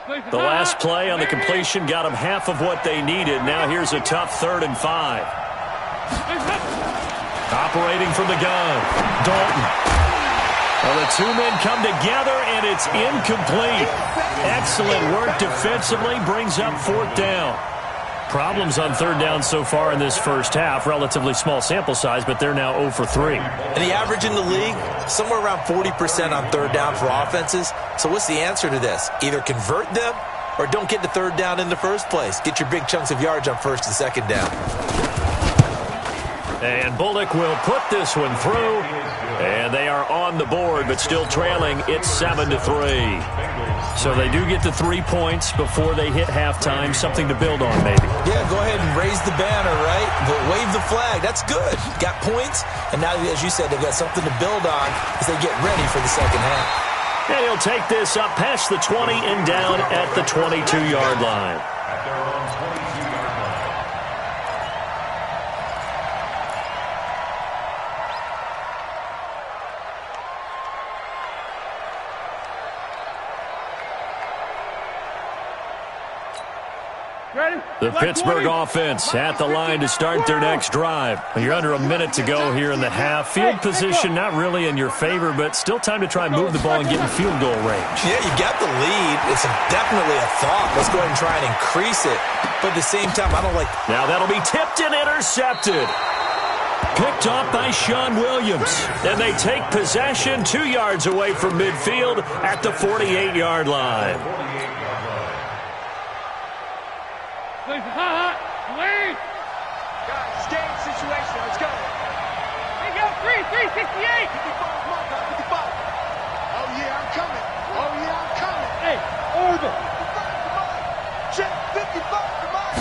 The last play on the completion got them half of what they needed. Now here's a tough 3rd and 5. Operating from the gun, Dalton. Well, the two men come together, and it's incomplete. Excellent work defensively, brings up 4th down. Problems on 3rd down so far in this first half. Relatively small sample size, but they're now 0 for 3. And the average in the league, somewhere around 40% on 3rd down for offenses. So what's the answer to this? Either convert them or don't get to 3rd down in the first place. Get your big chunks of yards on 1st and 2nd down. And Bullock will put this one through. And they are on the board, but still trailing. It's 7 to 3. So they do get the 3 points before they hit halftime. Something to build on, maybe. Yeah, go ahead and raise the banner, right? But wave the flag. That's good. Got points, and now, as you said, they've got something to build on as they get ready for the second half. And he'll take this up past the 20 and down at the 22-yard line. The Pittsburgh offense at the line to start their next drive. You're under a minute to go here in the half. Field position not really in your favor, but still time to try and move the ball and get in field goal range. Yeah, you got the lead. It's definitely a thought. Let's go ahead and try and increase it. But at the same time, I don't like... Now that'll be tipped and intercepted. Picked off by Sean Williams. And they take possession 2 yards away from midfield at the 48-yard line. Guys, game situation. Let's go. Hey, go, 368. 55, come on, guys, 55. Oh, yeah, I'm coming. Oh, yeah, I'm coming. Hey, over. 55, come on. Check, 55, come on.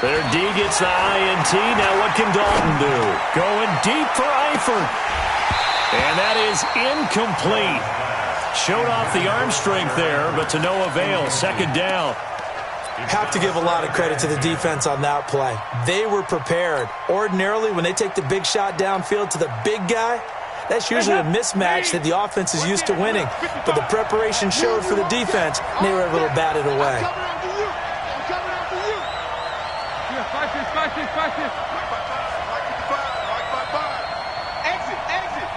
Their D gets the INT. Now what can Dalton do? Going deep for Eifert. And that is incomplete. Showed off the arm strength there, but to no avail. 2nd down. Have to give a lot of credit to the defense on that play. They were prepared. Ordinarily, when they take the big shot downfield to the big guy, that's usually a mismatch that the offense is used to winning. But the preparation showed for the defense, and they were able to bat it away. I'm coming after you. Yeah, 5-6. Exit.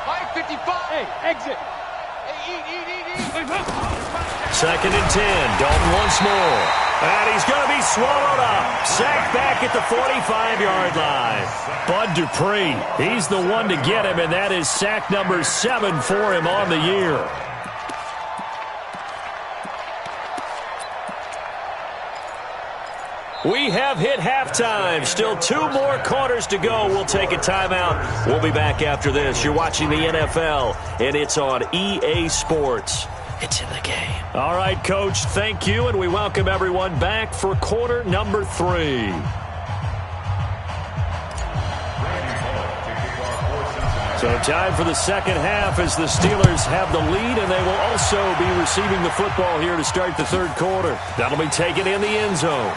555. Hey, exit. Hey, eat. 2nd and 10. Dalton once more. And he's going to be swallowed up. Sacked back at the 45-yard line. Bud Dupree, he's the one to get him, and that is sack number 7 for him on the year. We have hit halftime. Still 2 more quarters to go. We'll take a timeout. We'll be back after this. You're watching the NFL, and it's on EA Sports. It's in the game. All right, Coach, thank you, and we welcome everyone back for quarter number 3. So time for the second half as the Steelers have the lead, and they will also be receiving the football here to start the 3rd quarter. That'll be taken in the end zone.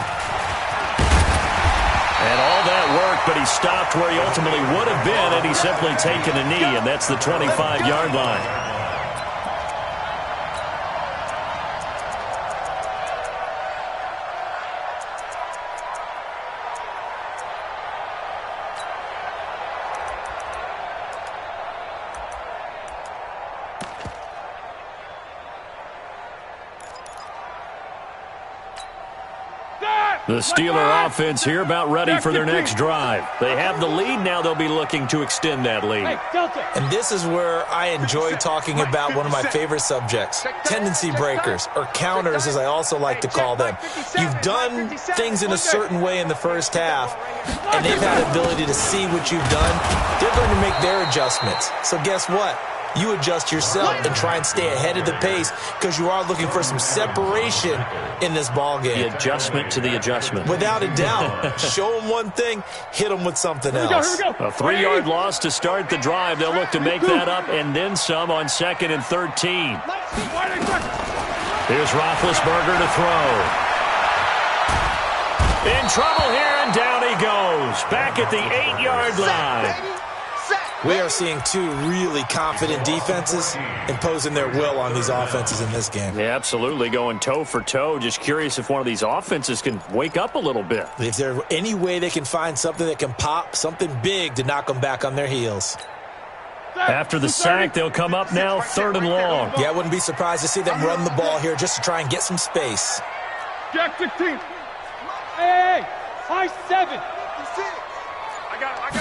And all that work, but he stopped where he ultimately would have been, and he's simply taken a knee, and that's the 25-yard line. The Steeler offense here about ready for their next drive. They have the lead. Now they'll be looking to extend that lead. And this is where I enjoy talking about one of my favorite subjects, tendency breakers, or counters as I also like to call them. You've done things in a certain way in the first half, and they've had the ability to see what you've done. They're going to make their adjustments. So guess what? You adjust yourself and try and stay ahead of the pace because you are looking for some separation in this ball game. The adjustment to the adjustment. Without a doubt. Show them one thing, hit them with something else. A 3-yard loss to start the drive. They'll look to make that up and then some on 2nd and 13. Here's Roethlisberger to throw. In trouble here, and down he goes. Back at the 8-yard line. We are seeing two really confident defenses imposing their will on these offenses in this game. Yeah, absolutely, going toe for toe. Just curious if one of these offenses can wake up a little bit. If there's any way they can find something that can pop, something big to knock them back on their heels. After the sack, they'll come up now 3rd and long. Yeah, I wouldn't be surprised to see them run the ball here just to try and get some space. Jack 15. Hey, high 7. I got it.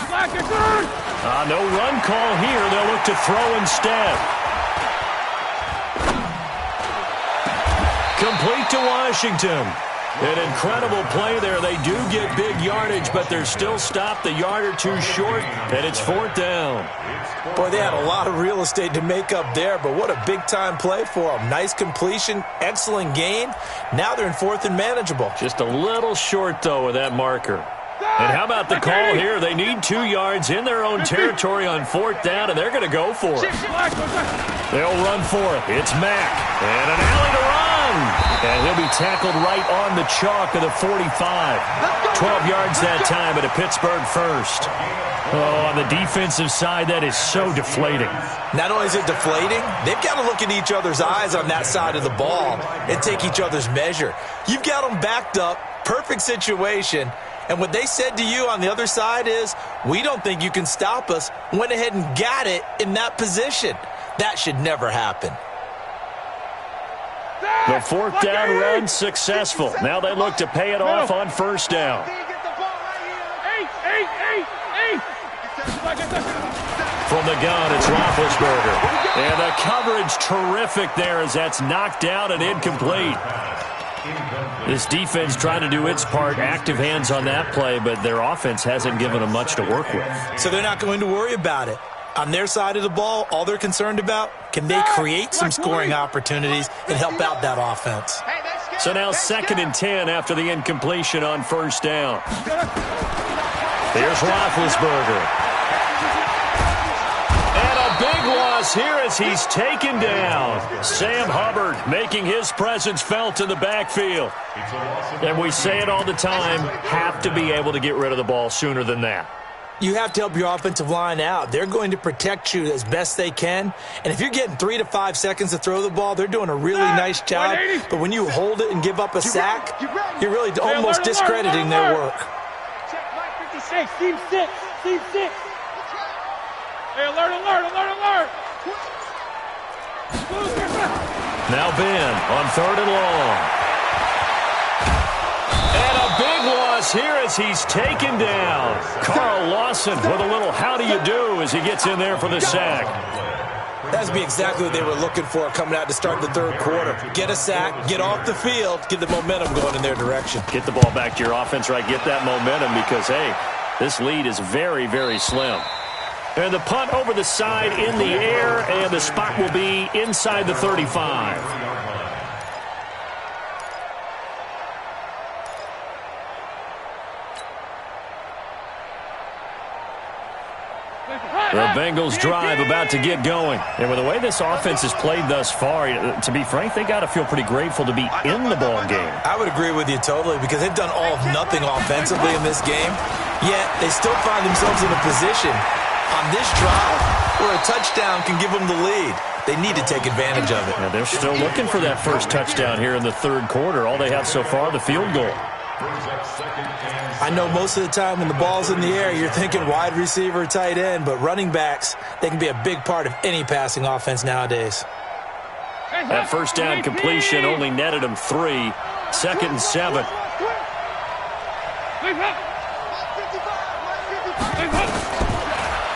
No run call here. They'll look to throw instead. Complete to Washington. An incredible play there. They do get big yardage, but they're still stopped a yard or two short, and it's 4th down. Boy, they had a lot of real estate to make up there, but what a big-time play for them. Nice completion, excellent gain. Now they're in 4th and manageable. Just a little short, though, with that marker. And how about the call here? They need 2 yards in their own territory on 4th down, and they're going to go for it. They'll run for it. It's Mack. And an alley to run. And he'll be tackled right on the chalk of the 45. 12 yards that time at a Pittsburgh first. Oh, on the defensive side, that is so deflating. Not only is it deflating, they've got to look in each other's eyes on that side of the ball and take each other's measure. You've got them backed up, perfect situation. And what they said to you on the other side is, we don't think you can stop us. Went ahead and got it in that position. That should never happen. The 4th down run successful. Now they look to pay it off on 1st down. From the gun, it's Roethlisberger. And the coverage terrific there as that's knocked down and incomplete. This defense trying to do its part, active hands on that play, but their offense hasn't given them much to work with. So they're not going to worry about it. On their side of the ball, all they're concerned about, can they create some scoring opportunities and help out that offense? So now 2nd and 10 after the incompletion on 1st down. Here's Roethlisberger. And a big loss here as he's taken down. Sam Hubbard making his presence felt in the backfield. And we say it all the time, have to be able to get rid of the ball sooner than that. You have to help your offensive line out. They're going to protect you as best they can. And if you're getting 3 to 5 seconds to throw the ball, they're doing a really nice job. But when you hold it and give up a sack, you're really almost discrediting their work. Hey, team 6. Team 6. Hey, alert. Now Ben on 3rd and long. And a big loss here as he's taken down. Carl Lawson with a little how do you do as he gets in there for the sack. That'd be exactly what they were looking for coming out to start the 3rd quarter. Get a sack, get off the field, get the momentum going in their direction. Get the ball back to your offense, right? Get that momentum because, hey, this lead is very, very slim. And the punt over the side in the air, and the spot will be inside the 35. The Bengals drive about to get going. And with the way this offense has played thus far, to be frank, they got to feel pretty grateful to be in the ball game. I would agree with you totally because they've done all of nothing offensively in this game, yet they still find themselves in a position on this drive where a touchdown can give them the lead. They need to take advantage of it. And they're still looking for that first touchdown here in the 3rd quarter. All they have so far, the field goal. I know most of the time when the ball's in the air, you're thinking wide receiver, tight end, but running backs, they can be a big part of any passing offense nowadays. That 1st down completion only netted them 3. 2nd and 7.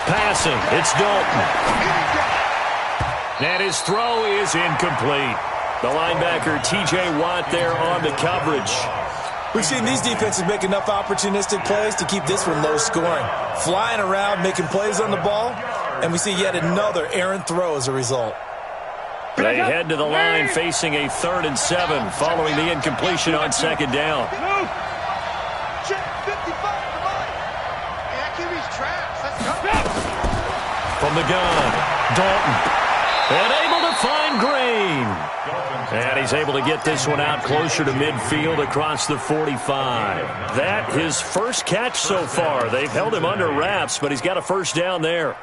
Passing, it's Dalton. And his throw is incomplete. The linebacker, T.J. Watt, there on the coverage. We've seen these defenses make enough opportunistic plays to keep this one low scoring. Flying around, making plays on the ball, and we see yet another errant throw as a result. They head to the line facing a 3rd and 7 following the incompletion on 2nd down. From the gun, Dalton. And able to find Green. And he's able to get this one out closer to midfield across the 45. That his first catch so far. They've held him under wraps, but he's got a 1st down there.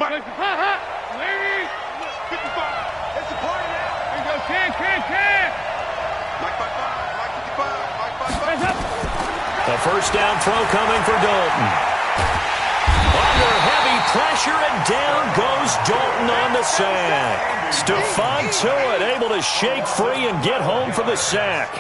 Mike. Ladies. 55. It's a party now. Here you go, 10. Mike by 5. Mike 55. Mike by 5. A first down throw coming for Dalton. Under heavy pressure, and down goes Dalton on the sack. Stephon Tuitt able to shake free and get home for the sack.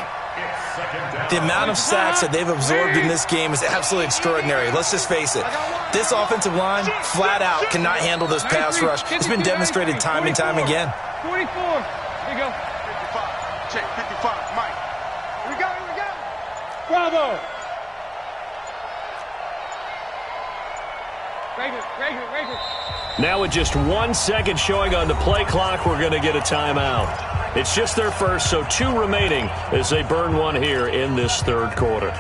The amount of sacks that they've absorbed in this game is absolutely extraordinary. Let's just face it. This offensive line, flat out, cannot handle this pass rush. It's been demonstrated time and time again. 44. Here you go. 55. Check 55. Mike. Here we go. Bravo. Now with just 1 second showing on the play clock, we're going to get a timeout. It's just their first, so 2 remaining as they burn one here in this third quarter.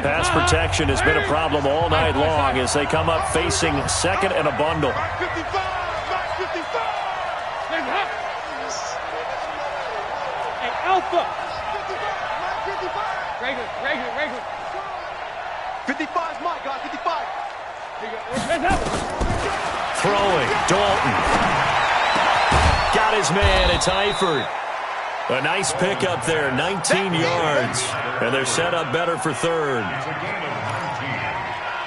Pass protection has been a problem all night long as they come up facing second and a bundle. 55. Hey, Alpha. 55 is Mike, guys. 55. Throwing, Dalton. Got his man, it's Eifert. A nice pickup there, 19 yards. And they're set up better for third.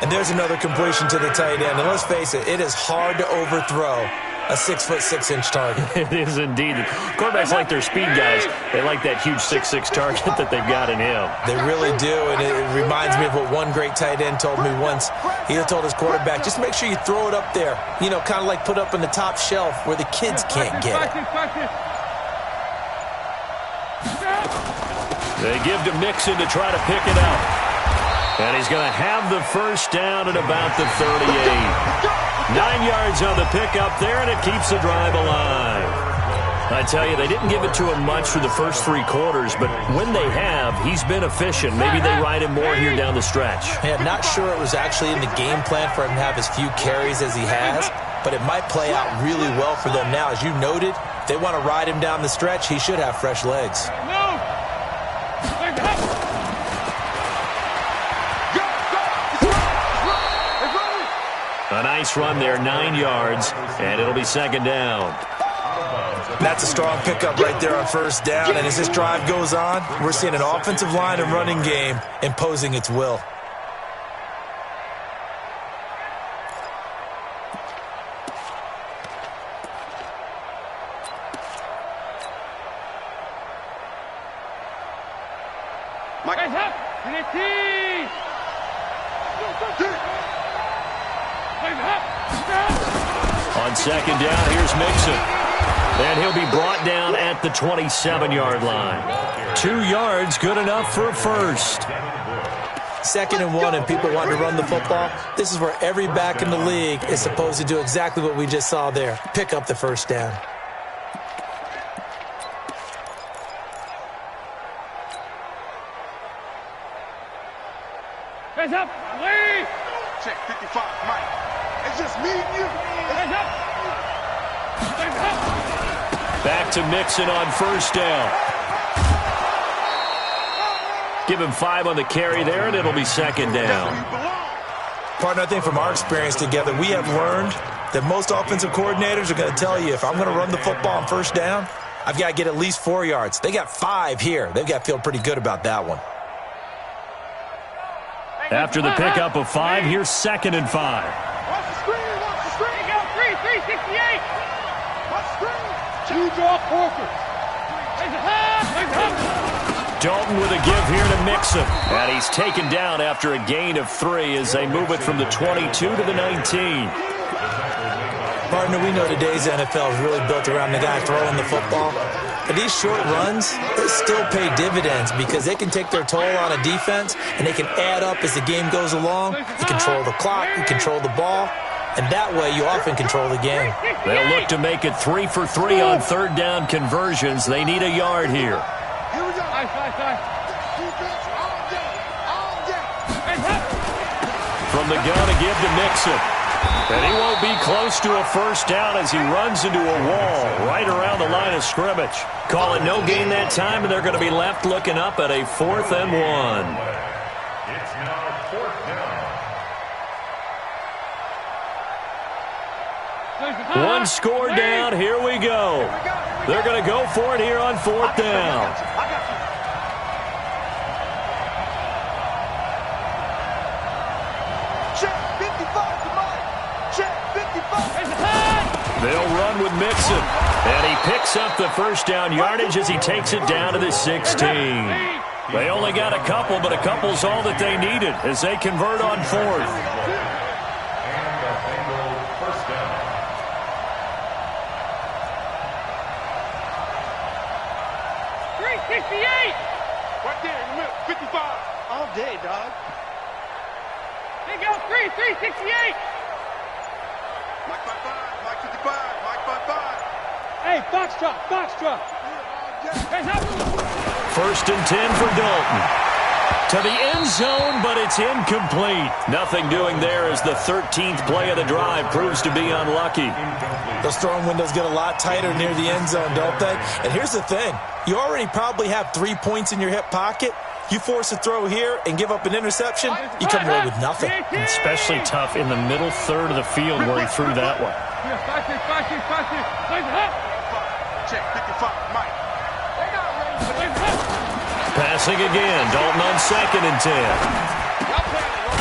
And there's another completion to the tight end. And let's face it, it is hard to overthrow a 6'6" target. It is indeed. Quarterbacks like their speed guys. They like that huge 6'6" target that they've got in him. They really do, and it reminds me of what one great tight end told me once. He told his quarterback, just make sure you throw it up there. You know, kind of like put up on the top shelf where the kids can't get it. They give to Mixon to try to pick it up. And he's going to have the first down at about the 38. 9 yards on the pickup there, and it keeps the drive alive. I tell you, they didn't give it to him much for the first 3 quarters, but when they have, he's been efficient. Maybe they ride him more here down the stretch. Yeah, not sure it was actually in the game plan for him to have as few carries as he has, but it might play out really well for them now. As you noted, if they want to ride him down the stretch, he should have fresh legs. A nice run there, 9 yards, and it'll be second down. That's a strong pickup right there on first down, and as this drive goes on, we're seeing an offensive line and running game imposing its will. On second down, here's Mixon. And he'll be brought down at the 27-yard line. 2 yards, good enough for a first. 2nd and 1, and people want to run the football. This is where every back in the league is supposed to do exactly what we just saw there. Pick up the first down. Hands up, Lee! Check 55, Mike. It's just me and you. Hands up! Hands up! Back to Mixon on first down. Give him 5 on the carry there, and it'll be second down. Partner, I think from our experience together, we have learned that most offensive coordinators are going to tell you, if I'm going to run the football on first down, I've got to get at least 4 yards. They got 5 here. They've got to feel pretty good about that one. After the pickup of 5, here's 2nd and 5. Watch the screen, watch the screen. Go, 368. Watch the screen. 2 draw Corker. Dalton with a give here to Mixon. And he's taken down after a gain of 3 as they move it from the 22 to the 19. Partner, we know today's NFL is really built around the guy throwing the football. But these short runs, they still pay dividends because they can take their toll on a defense and they can add up as the game goes along. You control the clock, you control the ball, and that way you often control the game. They'll look to make it 3 for 3 on third down conversions. They need a yard here. Here we go. Nice. Defense all day. From the gun to give to Mixon. And he won't be close to a first down as he runs into a wall right around the line of scrimmage. Call it no gain that time, and they're going to be left looking up at a 4th and 1. One score down. Here we go. They're going to go for it here on 4th down. Check 55 tonight. Check 55. They'll run with Mixon. And he picks up the first down yardage as he takes it down to the 16. They only got a couple, but a couple's all that they needed as they convert on 4th. 368. Right there in the middle. 55. All day, dog. They go 368. Mike 55. Mike 55. Mike 55. Hey, Foxtrot. First and 10 for Dalton. To the end zone, but it's incomplete. Nothing doing there as the 13th play of the drive proves to be unlucky. Those throwing windows get a lot tighter near the end zone, don't they? And here's the thing. You already probably have 3 points in your hip pocket. You force a throw here and give up an interception, you come away with nothing. And especially tough in the middle third of the field where he threw that one. Check 55. Mike. Passing again. Dalton on 2nd and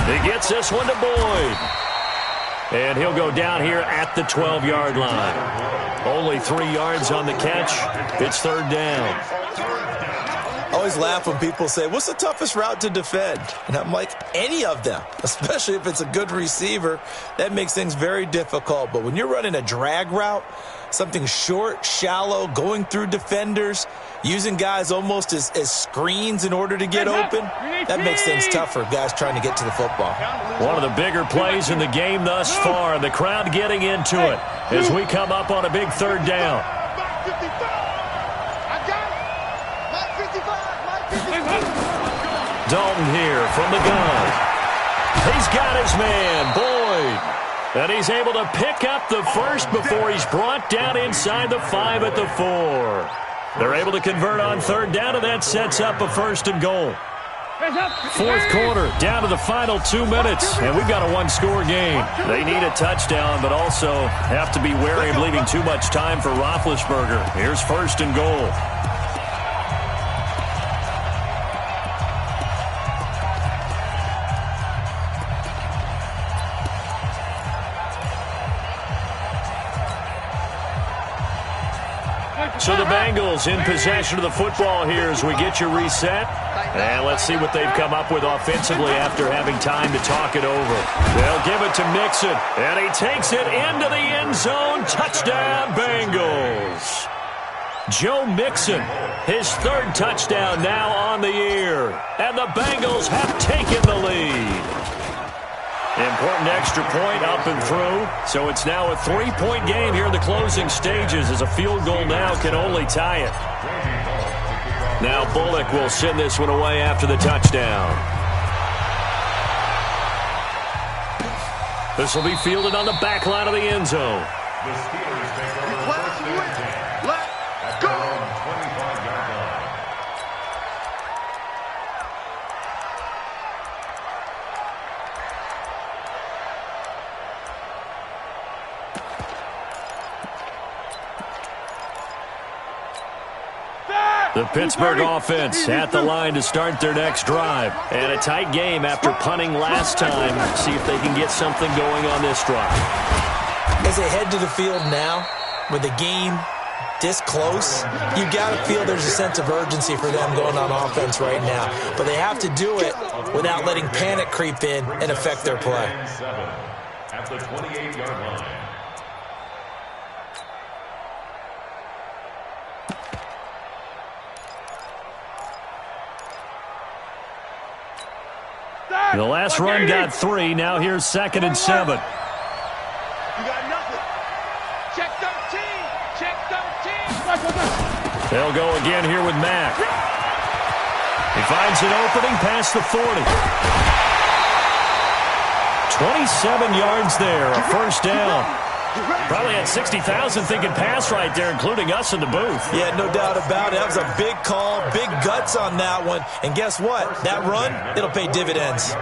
10. He gets this one to Boyd. And he'll go down here at the 12-yard line. Only 3 yards on the catch. It's 3rd down. I always laugh when people say, what's the toughest route to defend? And I'm like, any of them, especially if it's a good receiver. That makes things very difficult. But when you're running a drag route, something short, shallow, going through defenders, using guys almost as screens in order to get open, that makes things tough for guys trying to get to the football. One of the bigger plays in the game thus far. The crowd getting into it as we come up on a big 3rd down. Dalton here from the gun. He's got his man, Boyd. And he's able to pick up the first before he's brought down inside the 5 at the 4. They're able to convert on 3rd down, and that sets up a 1st and goal. 4th quarter, down to the final 2 minutes, and we've got a 1-score game. They need a touchdown, but also have to be wary of leaving too much time for Roethlisberger. Here's 1st and goal. So the Bengals in possession of the football here as we get you reset. And let's see what they've come up with offensively after having time to talk it over. They'll give it to Mixon, and he takes it into the end zone. Touchdown, Bengals. Joe Mixon, his 3rd touchdown now on the year. And the Bengals have taken the lead. Important extra point up and through. So it's now a 3-point game here in the closing stages as a field goal now can only tie it. Now Bullock will send this one away after the touchdown. This will be fielded on the back line of the end zone. The Pittsburgh offense at the line to start their next drive. And a tight game after punting last time. See if they can get something going on this drive. As they head to the field now, with the game this close, you got to feel there's a sense of urgency for them going on offense right now. But they have to do it without letting panic creep in and affect their play. At the 28-yard line. The last run got 3. Now here's 2nd and 7. You got nothing. Check 13. Check 13. They'll go again here with Mack. He finds an opening past the 40. 27 yards there, a 1st down. Probably had 60,000 thinking pass right there, including us in the booth. Yeah, no doubt about it. That was a big call, big guts on that one. And guess what? That run, it'll pay dividends.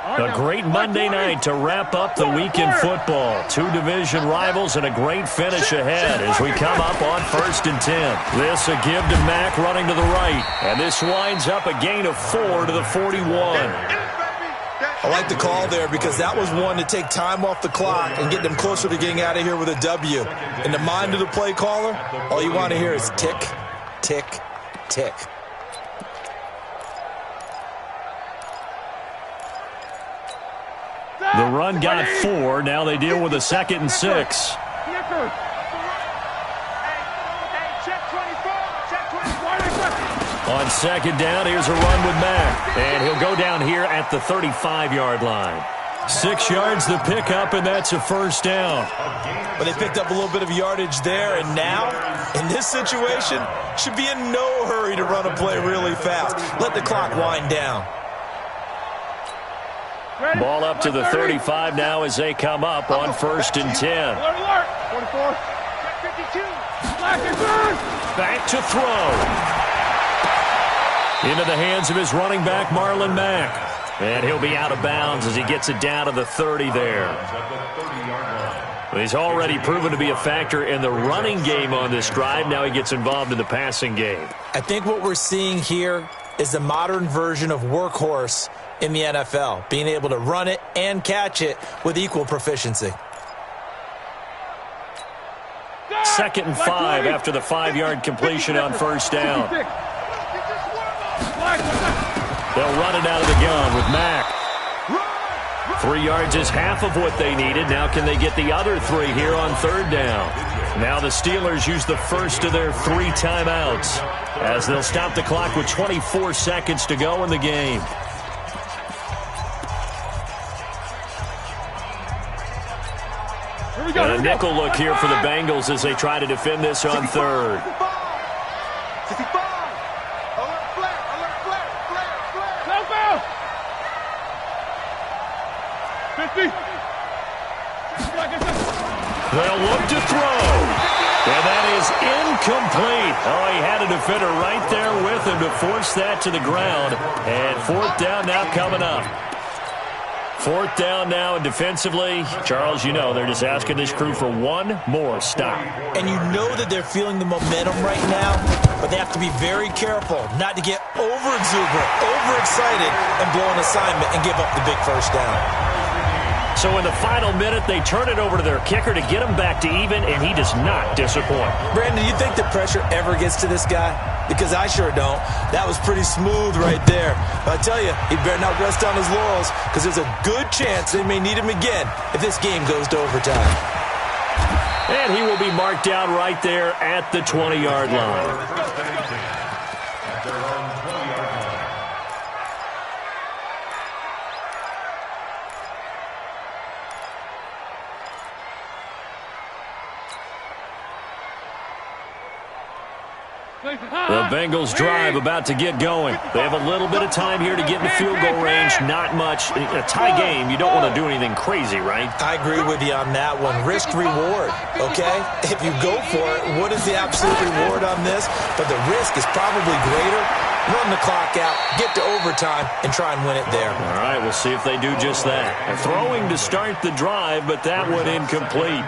A great Monday night to wrap up the week in football. Two division rivals and a great finish ahead as we come up on 1st and 10. This a give to Mack running to the right. And this winds up a gain of 4 to the 41. I like the call there because that was one to take time off the clock and get them closer to getting out of here with a W. In the mind of the play caller, all you want to hear is tick, tick, tick. The run got 4. Now they deal with a 2nd and 6. On 2nd down, here's a run with Mack. And he'll go down here at the 35-yard line. 6 yards the pickup, and that's a 1st down. But they picked up a little bit of yardage there, and now, in this situation, should be in no hurry to run a play really fast. Let the clock wind down. Ball up to the 35 now as they come up on 1st and 10. 44. 52. Back to throw. Into the hands of his running back, Marlon Mack. And he'll be out of bounds as he gets it down to the 30 there. He's already proven to be a factor in the running game on this drive. Now he gets involved in the passing game. I think what we're seeing here is the modern version of workhorse in the NFL, being able to run it and catch it with equal proficiency. 2nd and 5 after the 5-yard completion on 1st down. They'll run it out of the gun with Mack. 3 yards is half of what they needed. Now can they get the other 3 here on 3rd down? Now the Steelers use the first of their 3 timeouts as they'll stop the clock with 24 seconds to go in the game. And a nickel look here for the Bengals as they try to defend this on 3rd. 55. Alert flare. Alert flare. Flare. 50. They'll look to throw. And that is incomplete. Oh, he had a defender right there with him to force that to the ground. And 4th down now coming up. 4th down now, and defensively, Charles, you know, they're just asking this crew for one more stop. And you know that they're feeling the momentum right now, but they have to be very careful not to get over-exuberant, overexcited, and blow an assignment and give up the big 1st down. So in the final minute, they turn it over to their kicker to get him back to even, and he does not disappoint. Brandon, do you think the pressure ever gets to this guy? Because I sure don't. That was pretty smooth right there. But I tell you, he better not rest on his laurels because there's a good chance they may need him again if this game goes to overtime. And he will be marked down right there at the 20-yard line. The Bengals drive about to get going. They have a little bit of time here to get in the field goal range. Not much. A tie game, you don't want to do anything crazy, right? I agree with you on that one. Risk reward, okay? If you go for it, what is the absolute reward on this? But the risk is probably greater. Run the clock out, get to overtime, and try and win it there. All right, we'll see if they do just that. They're throwing to start the drive, but that one incomplete.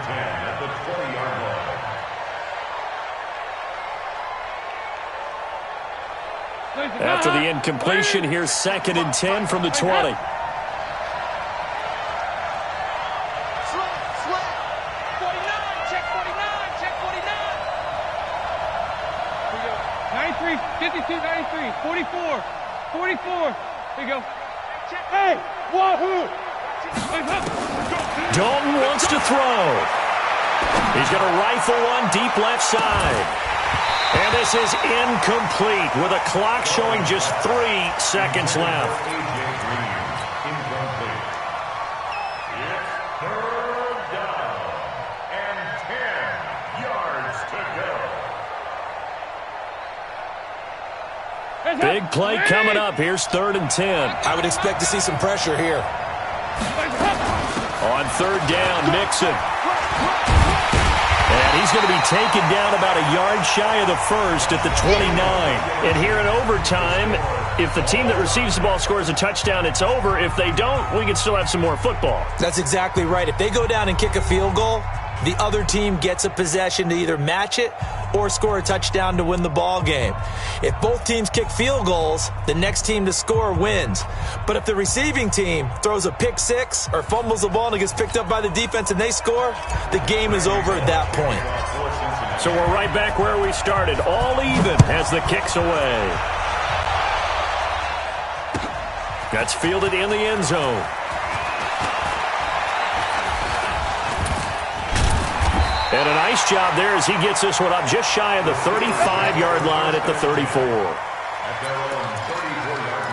After the incompletion, here's 2nd and 10 from the 20. Slip. Check 49. Check 49. 93, 52, 93, 44. 44. There you go. Hey, wahoo! Dalton wants to throw. He's going to rifle one deep left side. And this is incomplete with a clock showing just 3 seconds left. It's 3rd down and 10 yards to go. Big play coming up. Here's 3rd and 10. I would expect to see some pressure here. On 3rd down, Mixon. And he's He's going to be taken down about a yard shy of the first at the 29. And here in overtime, if the team that receives the ball scores a touchdown, it's over. If they don't, we can still have some more football. That's exactly right. If they go down and kick a field goal, the other team gets a possession to either match it or score a touchdown to win the ball game. If both teams kick field goals, the next team to score wins. But if the receiving team throws a pick six or fumbles the ball and it gets picked up by the defense and they score, the game is over at that point. So we're right back where we started, all even as the kick's away. That's fielded in the end zone. And a nice job there as he gets this one up just shy of the 35-yard line at the 34. At their own 34-yard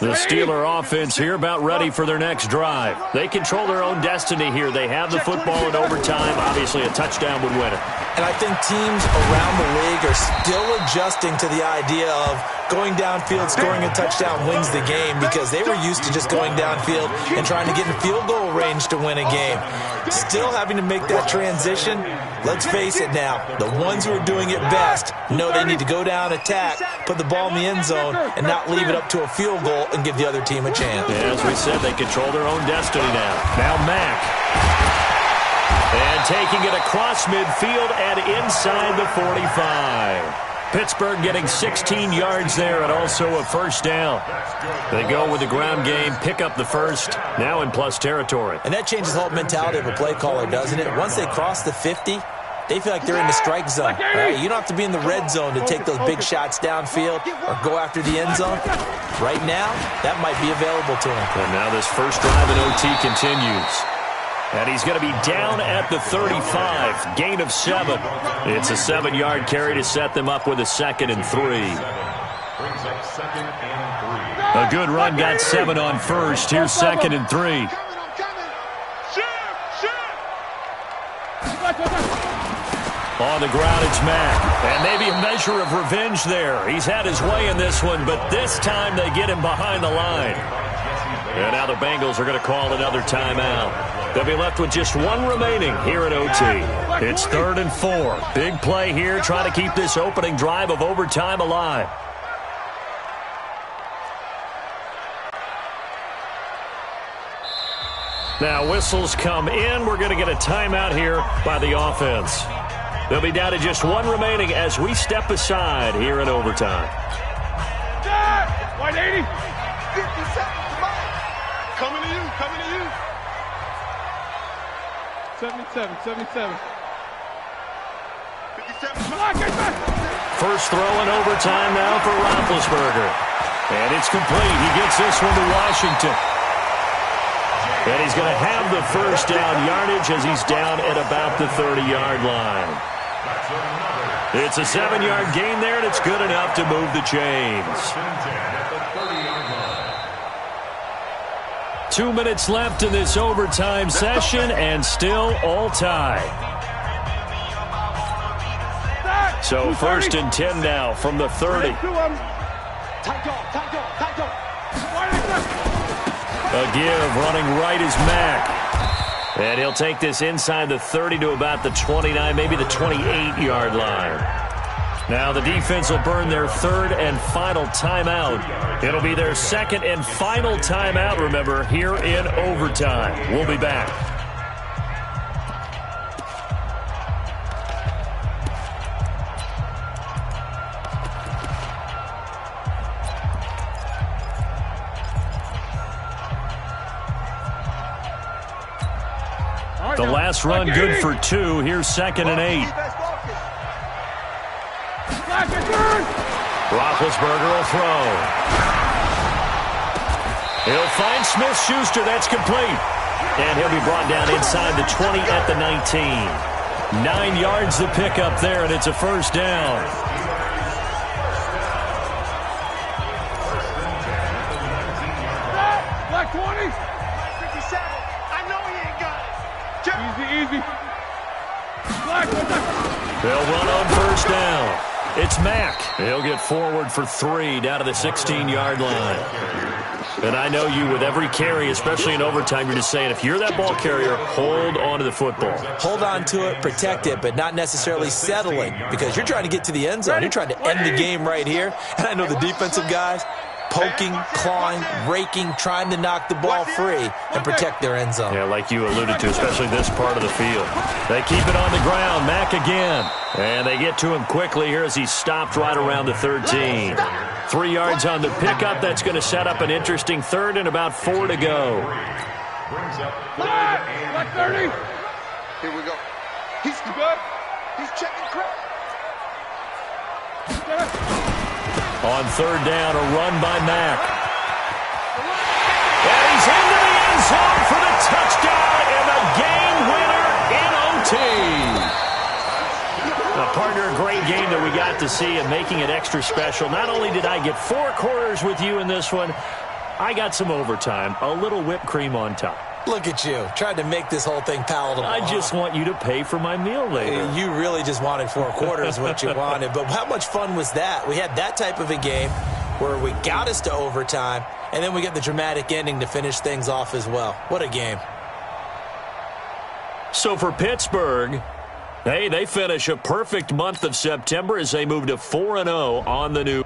line. The Steeler offense here about ready for their next drive. They control their own destiny here. They have the football in overtime. Obviously, a touchdown would win it. And I think teams around the league are still adjusting to the idea of going downfield, scoring a touchdown wins the game, because they were used to just going downfield and trying to get in field goal range to win a game. Still having to make that transition. Let's face it now, the ones who are doing it best know they need to go down, attack, put the ball in the end zone, and not leave it up to a field goal and give the other team a chance. Yeah, as we said, they control their own destiny now. Now Mack. And taking it across midfield and inside the 45. Pittsburgh getting 16 yards there and also a first down. They go with the ground game, pick up the first, now in plus territory. And that changes the whole mentality of a play caller, doesn't it? Once they cross the 50, they feel like they're in the strike zone. Right? You don't have to be in the red zone to take those big shots downfield or go after the end zone. Right now, that might be available to him. And now this first drive in OT continues. And he's going to be down at the 35. Gain of 7. It's a 7-yard carry to set them up with a 2nd and 3. Brings up 2nd and 3. A good run got 7 on first. Here's 2nd and 3. On the ground, it's Mack. And maybe a measure of revenge there. He's had his way in this one, but this time they get him behind the line. And now the Bengals are going to call another timeout. They'll be left with just one remaining here at OT. It's 3rd and 4. Big play here, trying to keep this opening drive of overtime alive. Now whistles come in. We're going to get a timeout here by the offense. They'll be down to just one remaining as we step aside here in overtime. 180. 50 seconds. Coming to you, coming to you. 77. 57. First throw in overtime now for Roethlisberger. And it's complete. He gets this one to Washington. And he's going to have the first down yardage as he's down at about the 30-yard line. It's a 7-yard gain there, and it's good enough to move the chains. 2 minutes left in this overtime session, and still all tied. So 1st and 10 now from the 30. A give, running right is Mack. And he'll take this inside the 30 to about the 29, maybe the 28-yard line. Now the defense will burn their 3rd and final timeout. It'll be their 2nd and final timeout, remember, here in overtime. We'll be back. The last run good for 2. Here's 2nd and 8. Roethlisberger will throw. He'll find Smith-Schuster. That's complete. And he'll be brought down inside the 20 at the 19. 9 yards to pick up there, and it's a first down. Black 20. 57. I know he ain't got it. Easy, easy. Black. They'll run on first down. It's Mack. He'll get forward for 3 down to the 16-yard line. And I know you, with every carry, especially in overtime, you're just saying, if you're that ball carrier, hold on to the football. Hold on to it, protect it, but not necessarily settling, because you're trying to get to the end zone. You're trying to end the game right here. And I know the defensive guys, poking, clawing, raking, trying to knock the ball free and protect their end zone. Yeah, like you alluded to, especially this part of the field. They keep it on the ground. Mack again. And they get to him quickly here as he's stopped right around the 13. 3 yards on the pickup. That's going to set up an interesting third and about 4 to go. Brings up 3rd and 30. Here we go. He's good. He's checking crap. On 3rd down, a run by Mack. And he's into the end zone for the touchdown and the game winner in OT. Now, partner, a great game that we got to see and making it extra special. Not only did I get 4 quarters with you in this one, I got some overtime, a little whipped cream on top. Look at you, trying to make this whole thing palatable. I just want you to pay for my meal later. You really just wanted 4 quarters, what you wanted. But how much fun was that? We had that type of a game where we got us to overtime, and then we get the dramatic ending to finish things off as well. What a game. So for Pittsburgh, hey, they finish a perfect month of September as they move to 4-0 on the new